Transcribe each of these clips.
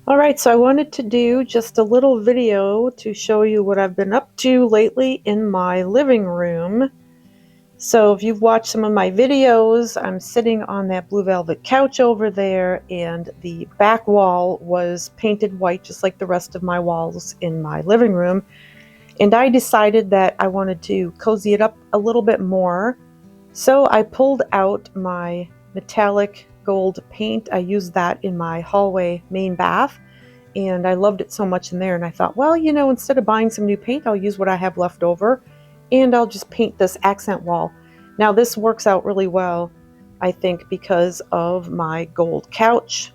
All right, so I wanted to do just a little video to show you what I've been up to lately in my living room. So if you've watched some of my videos, I'm sitting on that blue velvet couch over there, and the back wall was painted white just like the rest of my walls in my living room. And I decided that I wanted to cozy it up a little bit more. So I pulled out my metallic gold paint. I used that in my hallway main bath, and I loved it so much in there. And I thought, well, instead of buying some new paint, I'll use what I have left over and I'll just paint this accent wall. Now this works out really well, I think, because of my gold couch,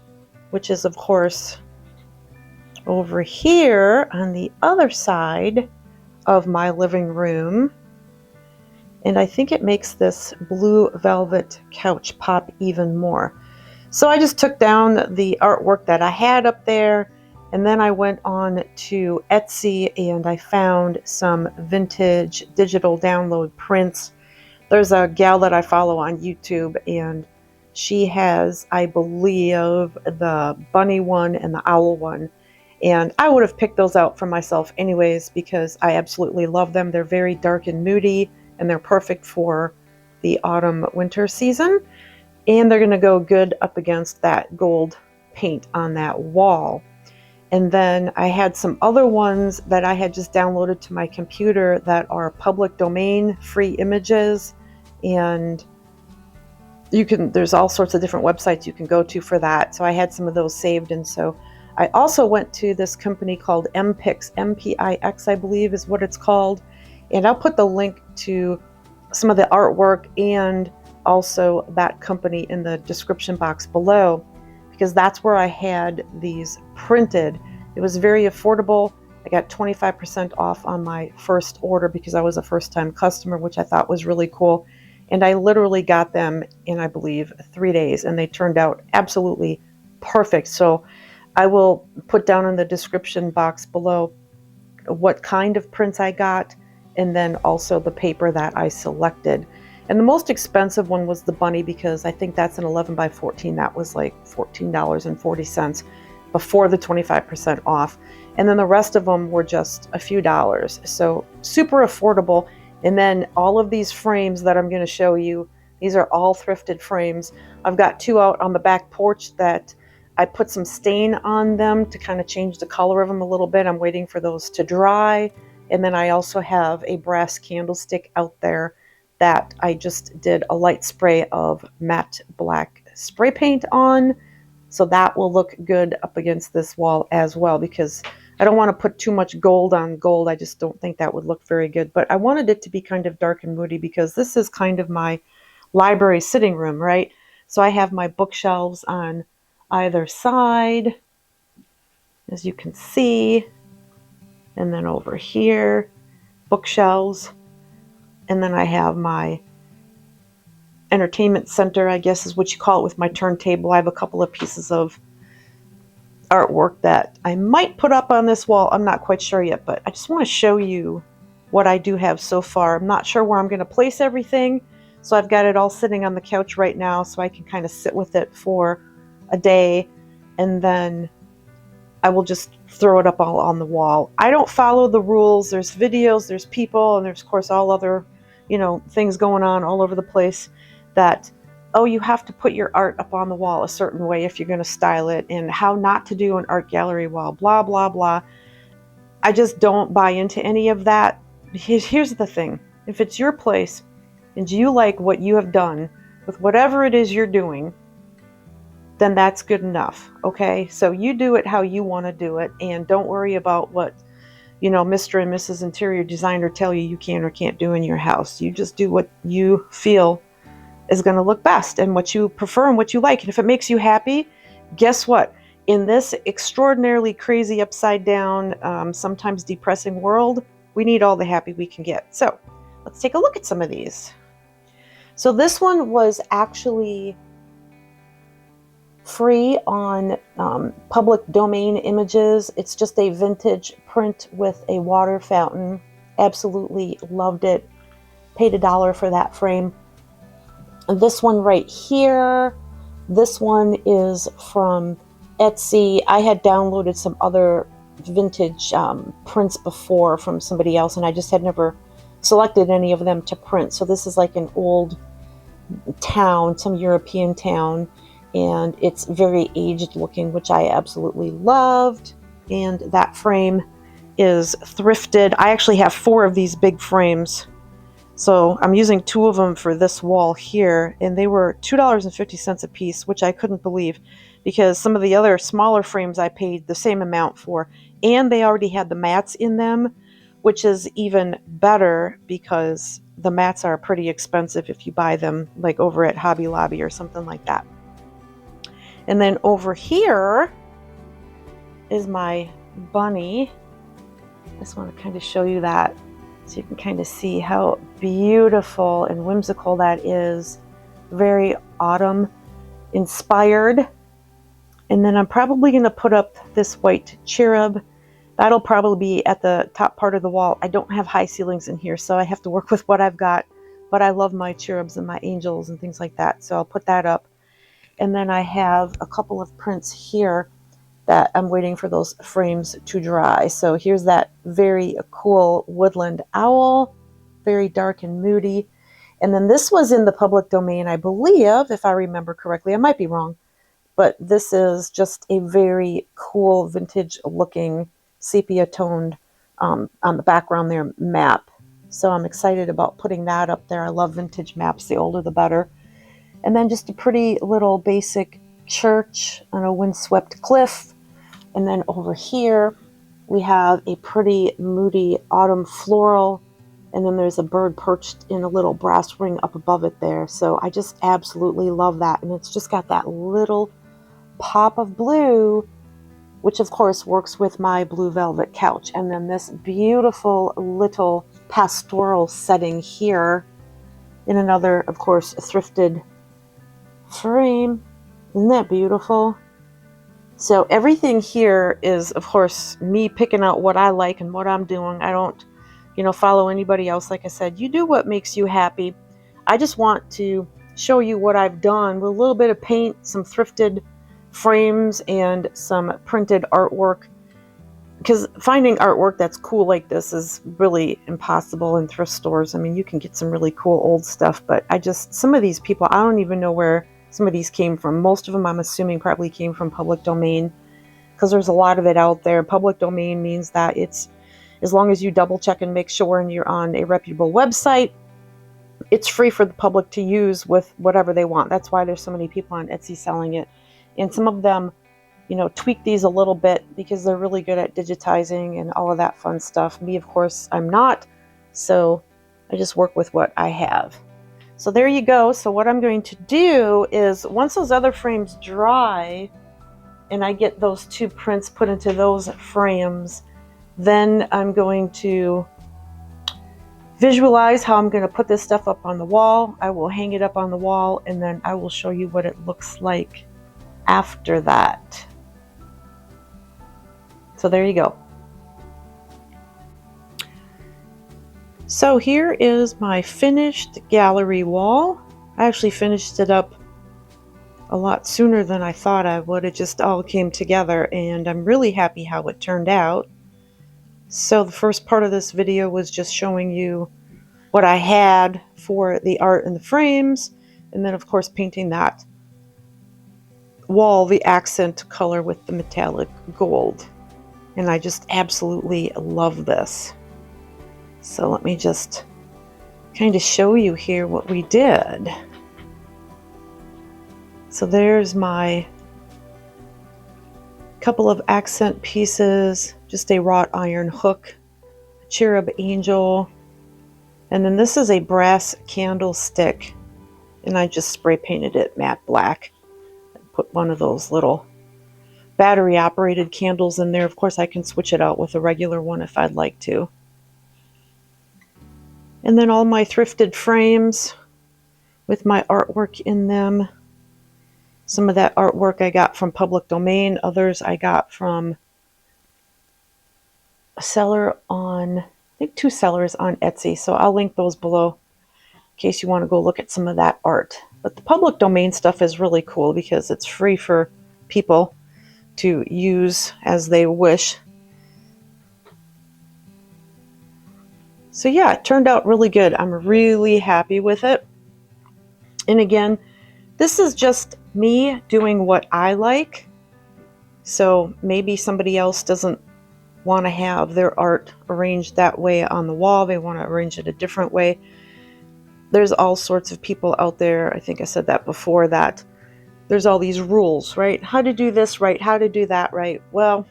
which is of course over here on the other side of my living room. And I think it makes this blue velvet couch pop even more. So I just took down the artwork that I had up there, and then I went on to Etsy and I found some vintage digital download prints. There's a gal that I follow on YouTube, and she has, I believe, the bunny one and the owl one. And I would have picked those out for myself anyways because I absolutely love them. They're very dark and moody, and they're perfect for the autumn-winter season. And they're going to go good up against that gold paint on that wall. And then I had some other ones that I had just downloaded to my computer that are public domain, free images. And there's all sorts of different websites you can go to for that. So I had some of those saved. And so I also went to this company called MPix, M-P-I-X, I believe is what it's called. And I'll put the link to some of the artwork and also that company in the description box below, because that's where I had these printed. It was very affordable. I got 25% off on my first order because I was a first-time customer, which I thought was really cool. And I literally got them in, I believe, 3 days, and they turned out absolutely perfect. So I will put down in the description box below what kind of prints I got, and then also the paper that I selected. And the most expensive one was the bunny, because I think that's an 11 by 14. That was like $14.40 before the 25% off. And then the rest of them were just a few dollars. So super affordable. And then all of these frames that I'm going to show you, these are all thrifted frames. I've got two out on the back porch that I put some stain on them to kind of change the color of them a little bit. I'm waiting for those to dry. And then I also have a brass candlestick out there that I just did a light spray of matte black spray paint on. So that will look good up against this wall as well, because I don't want to put too much gold on gold. I just don't think that would look very good. But I wanted it to be kind of dark and moody because this is kind of my library sitting room, right? So I have my bookshelves on either side, as you can see. And then over here, bookshelves. And then I have my entertainment center, I guess is what you call it, with my turntable. I have a couple of pieces of artwork that I might put up on this wall. I'm not quite sure yet, but I just want to show you what I do have so far. I'm not sure where I'm going to place everything, so I've got it all sitting on the couch right now so I can kind of sit with it for a day, and then I will just throw it up all on the wall. I don't follow the rules. There's videos, there's people, and there's of course all other, things going on all over the place that, oh, you have to put your art up on the wall a certain way if you're going to style it, and how not to do an art gallery wall, blah, blah, blah. I just don't buy into any of that. Here's the thing. If it's your place and you like what you have done with whatever it is you're doing, then that's good enough, okay? So you do it how you want to do it, and don't worry about what, Mr. and Mrs. Interior Designer tell you can or can't do in your house. You just do what you feel is going to look best and what you prefer and what you like. And if it makes you happy, guess what? In this extraordinarily crazy, upside down, sometimes depressing world, we need all the happy we can get. So let's take a look at some of these. So this one was actually free on public domain images. It's just a vintage print with a water fountain. Absolutely loved it. Paid $1 for that frame. And this one right here, this one is from Etsy. I had downloaded some other vintage prints before from somebody else, and I just had never selected any of them to print. So this is like an old town, some European town, and it's very aged looking, which I absolutely loved. And that frame is thrifted. I actually have 4 of these big frames. So I'm using 2 of them for this wall here, and they were $2.50 a piece, which I couldn't believe because some of the other smaller frames I paid the same amount for, and they already had the mats in them, which is even better because the mats are pretty expensive if you buy them like over at Hobby Lobby or something like that. And then over here is my bunny. I just want to kind of show you that so you can kind of see how beautiful and whimsical that is. Very autumn inspired. And then I'm probably going to put up this white cherub. That'll probably be at the top part of the wall. I don't have high ceilings in here, so I have to work with what I've got. But I love my cherubs and my angels and things like that, so I'll put that up. And then I have a couple of prints here that I'm waiting for those frames to dry. So here's that very cool woodland owl, very dark and moody. And then this was in the public domain, I believe, if I remember correctly. I might be wrong, but this is just a very cool vintage looking sepia toned on the background there map. So I'm excited about putting that up there. I love vintage maps, the older the better. And then just a pretty little basic church on a windswept cliff. And then over here, we have a pretty moody autumn floral. And then there's a bird perched in a little brass ring up above it there. So I just absolutely love that. And it's just got that little pop of blue, which of course works with my blue velvet couch. And then this beautiful little pastoral setting here in another, of course, thrifted frame. Isn't that beautiful? So everything here is, of course, me picking out what I like and what I'm doing. I don't, follow anybody else. Like I said, you do what makes you happy. I just want to show you what I've done with a little bit of paint, some thrifted frames, and some printed artwork. Because finding artwork that's cool like this is really impossible in thrift stores. I mean, you can get some really cool old stuff, but some of these people, I don't even know where some of these came from. Most of them, I'm assuming, probably came from public domain because there's a lot of it out there. Public domain means that it's, as long as you double check and make sure and you're on a reputable website, it's free for the public to use with whatever they want. That's why there's so many people on Etsy selling it. And some of them, tweak these a little bit because they're really good at digitizing and all of that fun stuff. Me, of course, I'm not. So I just work with what I have. So there you go. So what I'm going to do is once those other frames dry and I get those 2 prints put into those frames, then I'm going to visualize how I'm going to put this stuff up on the wall. I will hang it up on the wall, and then I will show you what it looks like after that. So there you go. So here is my finished gallery wall. I actually finished it up a lot sooner than I thought I would. It just all came together, and I'm really happy how it turned out. So the first part of this video was just showing you what I had for the art and the frames, and then of course painting that wall, the accent color with the metallic gold. And I just absolutely love this. So let me just kind of show you here what we did. So there's my couple of accent pieces, just a wrought iron hook, a cherub angel, and then this is a brass candlestick, and I just spray painted it matte black. Put one of those little battery operated candles in there. Of course, I can switch it out with a regular one if I'd like to. And then all my thrifted frames with my artwork in them. Some of that artwork I got from public domain. Others I got from a seller on, I think 2 sellers on Etsy. So I'll link those below in case you want to go look at some of that art. But the public domain stuff is really cool because it's free for people to use as they wish. So yeah, it turned out really good. I'm really happy with it. And again, this is just me doing what I like. So maybe somebody else doesn't want to have their art arranged that way on the wall. They want to arrange it a different way. There's all sorts of people out there, I think I said that before, that there's all these rules, right? How to do this right, how to do that right. Well,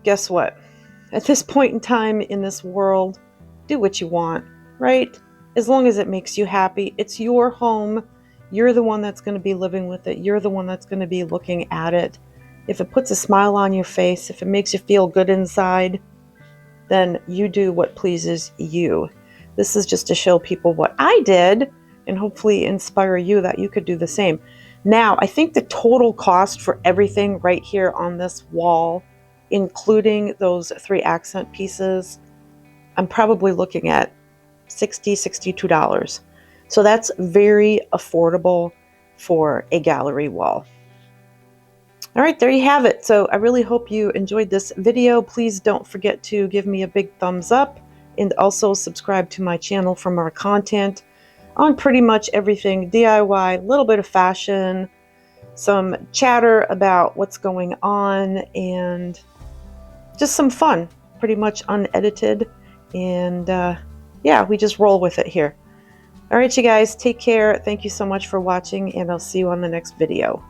guess what? At this point in time in this world, do what you want, right? As long as it makes you happy. It's your home. You're the one that's going to be living with it. You're the one that's going to be looking at it. If it puts a smile on your face, if it makes you feel good inside, then you do what pleases you. This is just to show people what I did and hopefully inspire you that you could do the same. Now, I think the total cost for everything right here on this wall, including those 3 accent pieces, I'm probably looking at $60, $62. So that's very affordable for a gallery wall. All right, there you have it. So I really hope you enjoyed this video. Please don't forget to give me a big thumbs up and also subscribe to my channel for more content on pretty much everything DIY, a little bit of fashion, some chatter about what's going on, and just some fun, pretty much unedited. And yeah, we just roll with it here. All right, you guys, take care. Thank you so much for watching, and I'll see you on the next video.